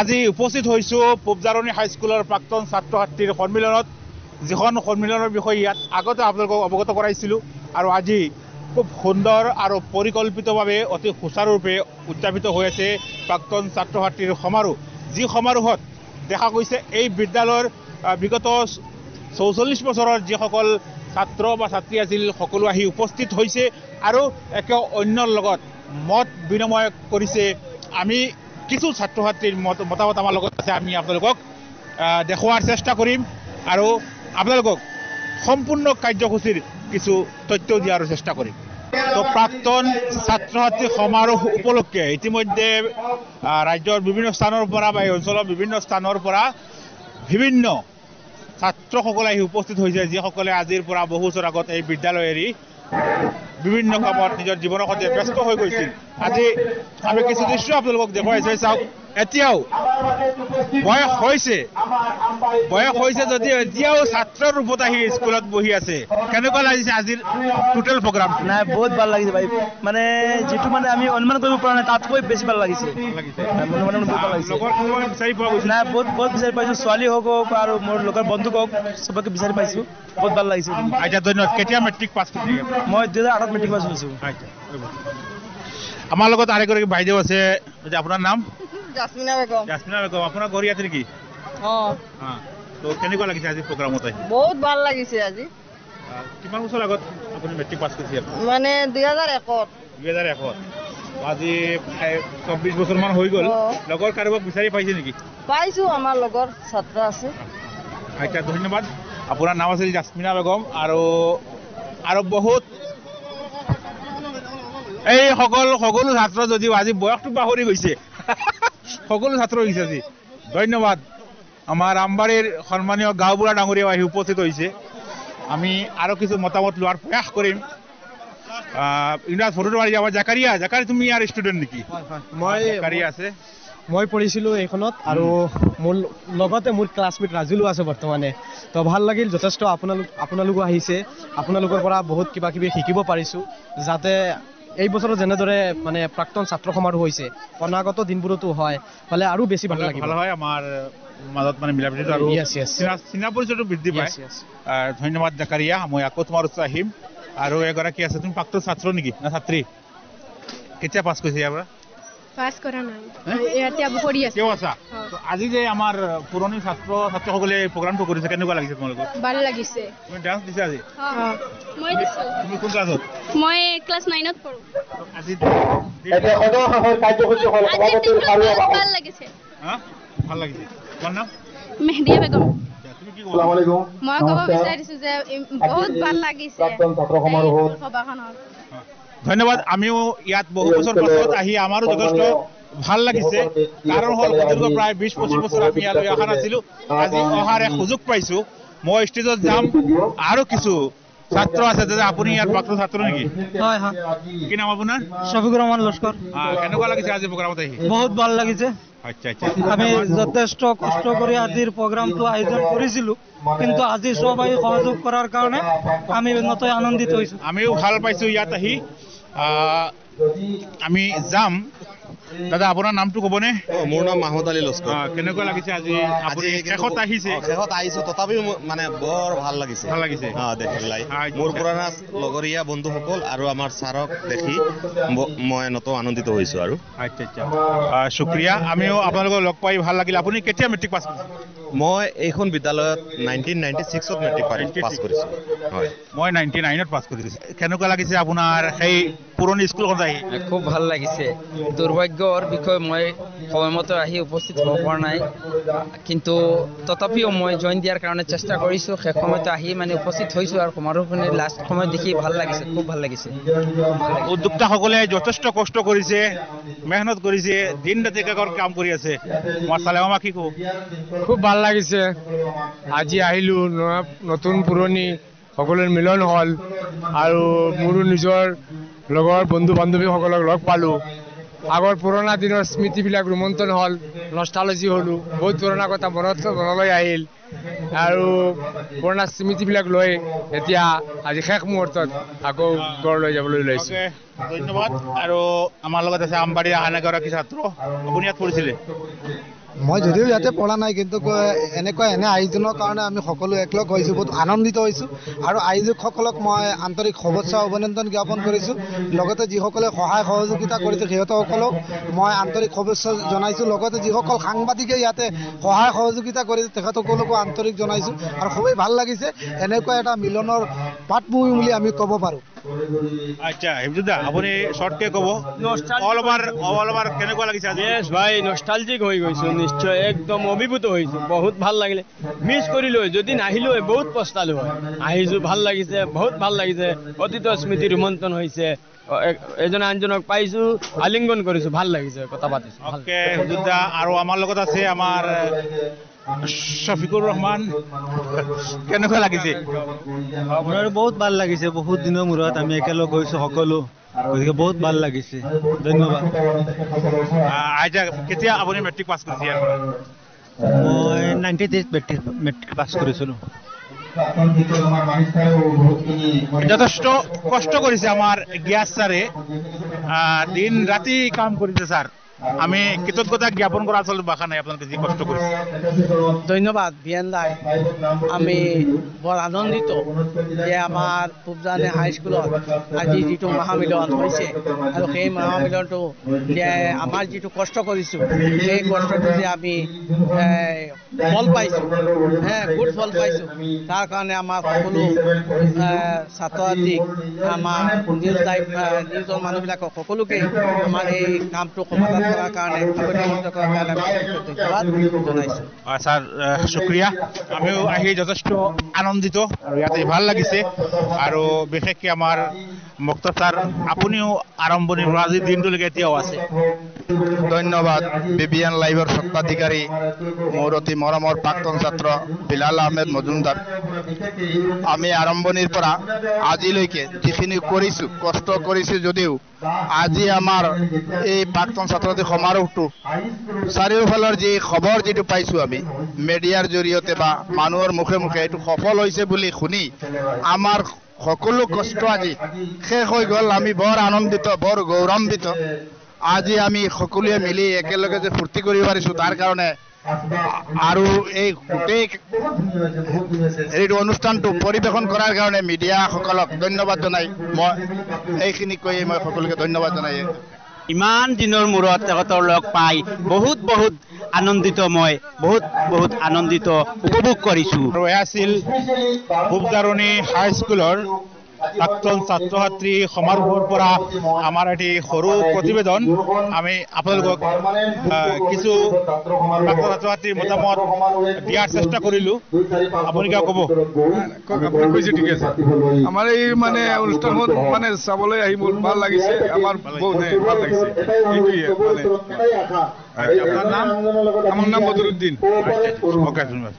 আজি উপস্থিত হৈছোঁ পূবজাৰণী হাইস্কুলৰ প্ৰাক্তন ছাত্ৰ ছাত্ৰীৰ সন্মিলনত, যিখন সন্মিলনৰ বিষয়ে ইয়াত আগতে আপোনালোকক অৱগত কৰাইছিলোঁ। আৰু আজি খুব সুন্দৰ আৰু পৰিকল্পিতভাৱে অতি সুচাৰুৰূপে উদযাপিত হৈ আছে প্ৰাক্তন ছাত্ৰ ছাত্ৰীৰ সমাৰোহ, যি সমাৰোহত দেখা গৈছে এই বিদ্যালয়ৰ বিগত ৪৪ বছৰৰ যিসকল ছাত্ৰ বা ছাত্ৰী আছিল সকলো আহি উপস্থিত হৈছে আৰু একে অন্যৰ লগত মত বিনিময় কৰিছে। আমি কিছু ছাত্ৰ ছাত্ৰীৰ মতামত আমাৰ লগত আছে, আমি আপোনালোকক দেখুওৱাৰ চেষ্টা কৰিম আৰু আপোনালোকক সম্পূৰ্ণ কাৰ্যসূচীৰ কিছু তথ্য দিয়াৰ চেষ্টা কৰিম। তো প্ৰাক্তন ছাত্ৰ ছাত্ৰী সমাৰোহ উপলক্ষে ইতিমধ্যে ৰাজ্যৰ বিভিন্ন স্থানৰ পৰা বা এই অঞ্চলৰ বিভিন্ন স্থানৰ পৰা বিভিন্ন ছাত্ৰসকলে আহি উপস্থিত হৈছে, যিসকলে আজিৰ পৰা বহু বছৰ আগত এই বিদ্যালয় এৰি বিভিন্ন কামত নিজৰ জীৱনৰ সৈতে ব্যস্ত হৈ গৈছিল। আজি আমি কিছু দৃশ্য আপোনালোকক দেখুৱাইছো। চাওক, এতিয়াও বয়স হৈছে যদিও এতিয়াও ছাত্ৰৰ ৰূপত আহি স্কুলত বহি আছে। কেনেকুৱা লাগিছে আজিৰ টোটেল প্ৰগ্ৰাম? নাই, বহুত ভাল লাগিছে ভাই, মানে যিটো মানে আমি অনুমান কৰিব পৰা নাই তাতকৈ বেছি ভাল লাগিছে। নাই, বহুত বিচাৰি পাইছো, ছোৱালী হওক আৰু মোৰ লগৰ বন্ধুক হওক চবকে বিচাৰি পাইছো, বহুত ভাল লাগিছে। আচ্ছা, ধন্যবাদ। কেতিয়া মেট্ৰিক পাছ কৰিছে? মই 2008 মেট্ৰিক পাছ কৰিছো। আমাৰ লগত আৰেগৰাকী বাইদেউ আছে, আপোনাৰ নাম? জাসমিনা বেগম। জাসমিনা বেগম, আপোনাৰ ঘৰ ইয়াতে নেকি? তো কেনেকুৱা লাগিছে আজি প্ৰগ্ৰামত? বহুত ভাল লাগিছে আজি। কিমান বছৰ আগত আপুনি মেট্ৰিক পাছ কৰিছে? মানে 2001। 2001। আজি 24 বছৰমান হৈ গ'ল। লগৰ কাৰোবাক বিচাৰি পাইছে নেকি? পাইছো, আমাৰ লগৰ ছাত্ৰ আছে। আচ্ছা, ধন্যবাদ। আপোনাৰ নাম আছিল জাসমিনা বেগম আৰু বহুত এই সকলো ছাত্ৰ যদিও আজি বয়সটো পাহৰি গৈছে, সকলো ছাত্ৰ হৈছে আজি। ধন্যবাদ। আমাৰ আমবাৰীৰ সন্মানীয় গাঁওবুঢ়া ডাঙৰীয়াও আহি উপস্থিত হৈছে। আমি আৰু কিছু মতামত লোৱাৰ প্ৰয়াস কৰিম। ইংৰাজ ফটোটো মাৰি যাব। জাকাৰিয়া, তুমি ইয়াৰ ষ্টুডেণ্ট নেকি? জাকাৰিয়া আছে। মই পঢ়িছিলোঁ এইখনত আৰু মোৰ লগতে মোৰ ক্লাছমেট ৰাজুলো আছে বৰ্তমানে। তো ভাল লাগিল যথেষ্ট। আপোনালোকো আহিছে, আপোনালোকৰ পৰা বহুত কিবা কিবি শিকিব পাৰিছোঁ, যাতে এই বছৰত যেনেদৰে মানে প্ৰাক্তন ছাত্ৰ সমাৰোহ হৈছে অনাগত দিনবোৰতো হয় হ'লে আৰু বেছি ভাল লাগিব। ভাল হয়, আমাৰ মাজত মানে মিলা প্ৰীতি আৰু চিনা পৰিচয়টো বৃদ্ধি পায়। ধন্যবাদ জাকাৰিয়া। মই আকৌ তোমাৰ ওচৰত আহিম। আৰু এগৰাকী আছে, তুমি প্ৰাক্তন ছাত্ৰ নেকি না ছাত্ৰী? কেতিয়া পাছ কৰিছে ইয়াৰ পৰা? পাছ কৰা নাই, এতিয়া পঢ়ি আছো। কিয় আছা? আজি যে আমাৰ পুৰণি ছাত্ৰসকলে প্ৰগ্ৰামটো কৰিছে, কেনেকুৱা লাগিছে তোমালোকৰ? ভাল লাগিছে। তুমি ডান্স দিছা আজি? মই দিছো। তুমি কোন ক্লাছত? মই ক্লাছ 9ত পঢ়ো। আজি ভাল লাগিছে। ভাল লাগিছে। তোমাৰ নাম? মেহদিয়া বেগম। তুমি কি ক'বা? মই ক'ব বিচাৰিছো যে বহুত ভাল লাগিছে সভাখনত। ধন্যবাদ। আমিও ইয়াত বহু বছৰ পাছত আহি আমাৰো যথেষ্ট ভাল লাগিছে। কাৰণ হ'ল প্ৰায় 20-25 বছৰ আমি ইয়ালৈ অহা নাছিলোঁ। আজি অহাৰ এক সুযোগ পাইছোঁ। মই ষ্টেজত যাম আৰু কিছু ছাত্ৰ আছে। দাদা, আপুনি ইয়াৰ প্ৰাক্তন ছাত্ৰ নেকি? হয়। কি নাম আপোনাৰ? শফিকুৰ ৰহমান লস্কৰ। কেনেকুৱা লাগিছে আজি প্ৰগ্ৰামত আহি? বহুত ভাল লাগিছে। আচ্ছা। আমি যথেষ্ট কষ্ট কৰি আজিৰ প্ৰগ্ৰামটো আয়োজন কৰিছিলোঁ, কিন্তু আজি সবাই সহযোগ কৰাৰ কাৰণে আমি নথৈ আনন্দিত হৈছোঁ। আমিও ভাল পাইছোঁ ইয়াত আহি। আমি যাম। দাদা, আপোনাৰ নামটো ক'বনে? মোৰ নাম মাহমুদ আলী লস্কৰ। কেনেকুৱা লাগিছে আজি? আপুনি শেষত আহিছোঁ, তথাপিও মানে বৰ ভাল লাগিছে। দেখি মোৰ পুৰণা লগৰীয়া বন্ধুসকল আৰু আমাৰ ছাৰক দেখি মই নতুন আনন্দিত হৈছোঁ। আৰু আচ্ছা, শুক্ৰিয়া। আমিও আপোনালোকক লগ পাই ভাল লাগিল। আপুনি কেতিয়া মেট্ৰিক পাছ কৰিছে? মই এইখন বিদ্যালয়ত 1996ত মেট্ৰিক পাছ কৰিছোঁ। হয়, মই 99ত পাছ কৰিছোঁ। কেনেকুৱা লাগিছে আপোনাৰ সেই পুৰণি স্কুলখন আহি? খুব ভাল লাগিছে। দুৰ্ভাগ্যৰ বিষয়ে মই সময়মতে আহি উপস্থিত হ'ব পৰা নাই, কিন্তু তথাপিও মই জইন দিয়াৰ কাৰণে চেষ্টা কৰিছোঁ। শেষ সময়তে আহি মানে উপস্থিত হৈছোঁ আৰু সমাৰোহখিনি লাষ্ট সময়ত দেখি ভাল লাগিছে, খুব ভাল লাগিছে। উদ্যোক্তাসকলে যথেষ্ট কষ্ট কৰিছে, মেহনত কৰিছে, দিন ৰাতিকৈ কাম কৰি আছে। মই চালেমামা কি কওঁ? খুব ভাল লাগিছে। আজি আহিলোঁ, নতুন পুৰণি সকলোৰে মিলন হ'ল আৰু মোৰো নিজৰ লগৰ বন্ধু বান্ধৱীসকলক লগ পালোঁ। আগৰ পুৰণা দিনৰ স্মৃতিবিলাক ৰোমন্থন হ'ল, নষ্টালজি হ'লোঁ। বহুত পুৰণা কথা মনলৈ আহিল আৰু পুৰণা স্মৃতিবিলাক লৈ এতিয়া আজি শেষ মুহূৰ্তত আকৌ ঘৰলৈ যাবলৈ ওলাইছোঁ। ধন্যবাদ। আৰু আমাৰ লগত আছে আমবাৰীৰ আন এগৰাকী ছাত্ৰ। আপুনি ইয়াত পঢ়িছিলে? মই যদিও ইয়াতে পঢ়া নাই কিন্তু এনে আয়োজনৰ কাৰণে আমি সকলো একলগ হৈছোঁ, বহুত আনন্দিত হৈছোঁ আৰু আয়োজকসকলক মই আন্তৰিক শুভেচ্ছা অভিনন্দন জ্ঞাপন কৰিছোঁ। লগতে যিসকলে সহায় সহযোগিতা কৰিছে সিহঁতসকলক মই আন্তৰিক শুভেচ্ছা জনাইছোঁ। লগতে যিসকল সাংবাদিকে ইয়াতে সহায় সহযোগিতা কৰিছে তেখেতসকলকো আন্তৰিক জনাইছোঁ আৰু খুবেই ভাল লাগিছে। এনেকুৱা এটা মিলনৰ পাটভূমি বুলি আমি ক'ব পাৰোঁ। আচ্ছা হিমজুদা আপুনি শৰ্টকে কব অল ওভাৰ কেনেকুৱা লাগিছে আজি? ইয়েস ভাই নষ্টালজিক হৈ গৈছো, নিশ্চয় একদম অভিভূত হৈছো, বহুত ভাল লাগিলে। মিছ কৰিলো, যদি নাহিলো বহুত পস্তালো হয়। আহিছো, ভাল লাগিছে, বহুত ভাল লাগিছে। অতীতৰ স্মৃতি ৰোমন্থন হৈছে, এজন আনজনক পাইছো, আলিঙ্গন কৰিছো, ভাল লাগিছে, কথা পাতিছো। ওকে হিমজুদা আৰু আমাৰ লগত আছে আমাৰ শফিকুৰ ৰহমান, কেনেকুৱা লাগিছে? আপোনাৰ বহুত ভাল লাগিছে, বহুত দিনৰ মূৰত আমি একেলগ হৈছো সকলো, গতিকে বহুত ভাল লাগিছে, ধন্যবাদ। আইজা কেতিয়া আপুনি মেট্ৰিক পাছ কৰিছে ইয়াৰ পৰা? মই 98 মেট্ৰিক পাছ কৰিছিলোঁ। যথেষ্ট কষ্ট কৰিছে আমাৰ গিয়াস স্যাৰে, দিন ৰাতি কাম কৰিছে স্যার। আমি কৃতজ্ঞতা জ্ঞাপন করা আসলে বাখা নাই, আপনাকে যে কষ্ট করেছে। ধন্যবাদ বিয়ান দাই। আমি বৰ আনন্দিত যে আমাৰ পূবজানে হাইস্কুলত আজি যিটো মহামিলন হৈছে আৰু সেই মহামিলনটো যে আমাৰ যিটো কষ্ট কৰিছোঁ সেই কষ্টটো যে আমি ফল পাইছোঁ, গুড ফল পাইছোঁ, তাৰ কাৰণে আমাৰ সকলো ছাত্ৰ ছাত্ৰীক, আমাৰ নিউজৰ মানুহবিলাকক সকলোকে আমাৰ এই কামটো সমাধান কৰাৰ কাৰণে ধন্যবাদ জনাইছোঁ। স্যাৰ শুক্ৰিয়া, আমিও আহি যথেষ্ট আনন্দিত আৰু ইয়াতে ভাল লাগিছে। আৰু বিশেষকৈ আমাৰ মুক্তা স্যাৰ, আপুনিও আৰম্ভণিৰ পৰা আজি দিনটোলৈকে এতিয়াও আছে। ধন্যবাদ বিবিএন লাইভৰ স্বত্বাধিকাৰী মোৰ অতি মৰমৰ প্ৰাক্তন ছাত্ৰ বিলাল আহমেদ মজুমদাৰ। আমি আৰম্ভণিৰ পৰা আজিলৈকে যিখিনি কৰিছোঁ, কষ্ট কৰিছোঁ যদিও আজি আমাৰ এই প্ৰাক্তন ছাত্ৰছাত্ৰী সমাৰোহটো চাৰিওফালৰ যি খবৰ যিটো পাইছোঁ আমি মিডিয়াৰ জৰিয়তে বা মানুহৰ মুখে মুখে এইটো সফল হৈছে বুলি শুনি আমাৰ সকলো কষ্ট আজি শেষ হৈ গ'ল। আমি বৰ আনন্দিত, বৰ গৌৰৱান্বিত। আজি আমি সকলোৱে মিলি একেলগে যে ফূৰ্তি কৰিব পাৰিছোঁ তাৰ কাৰণে আৰু এই গোটেই এইটো অনুষ্ঠানটো পৰিৱেশন কৰাৰ কাৰণে মিডিয়াসকলক ধন্যবাদ জনাই মই এইখিনি কৈ মই সকলোকে ধন্যবাদ জনাই। ইমান দিনৰ মূৰত তেখেতৰ লগ পাই বহুত বহুত আনন্দিত, মই বহুত আনন্দিত উপভোগ কৰিছোঁ। আৰু এয়া আছিল পূবজাৰণী হাইস্কুলৰ প্ৰাক্তন ছাত্ৰ ছাত্ৰী সমাৰোহৰ পৰা আমাৰ এটি সৰু প্ৰতিবেদন। আমি আপোনালোকক কিছু প্ৰাক্তন ছাত্ৰ ছাত্ৰীৰ মতামত দিয়াৰ চেষ্টা কৰিলোঁ। আপুনি কিয় ক'ব? আপুনি কৈছে ঠিক আছে। আমাৰ এই মানে অনুষ্ঠানখন মানে চাবলৈ আহি মোৰ ভাল লাগিছে, আমাৰ বহুত ভাল লাগিছে। এইটোৱে মানে। আপোনাৰ নাম? আমাৰ নাম বদৰুদ্দিন। ওকে ধন্যবাদ।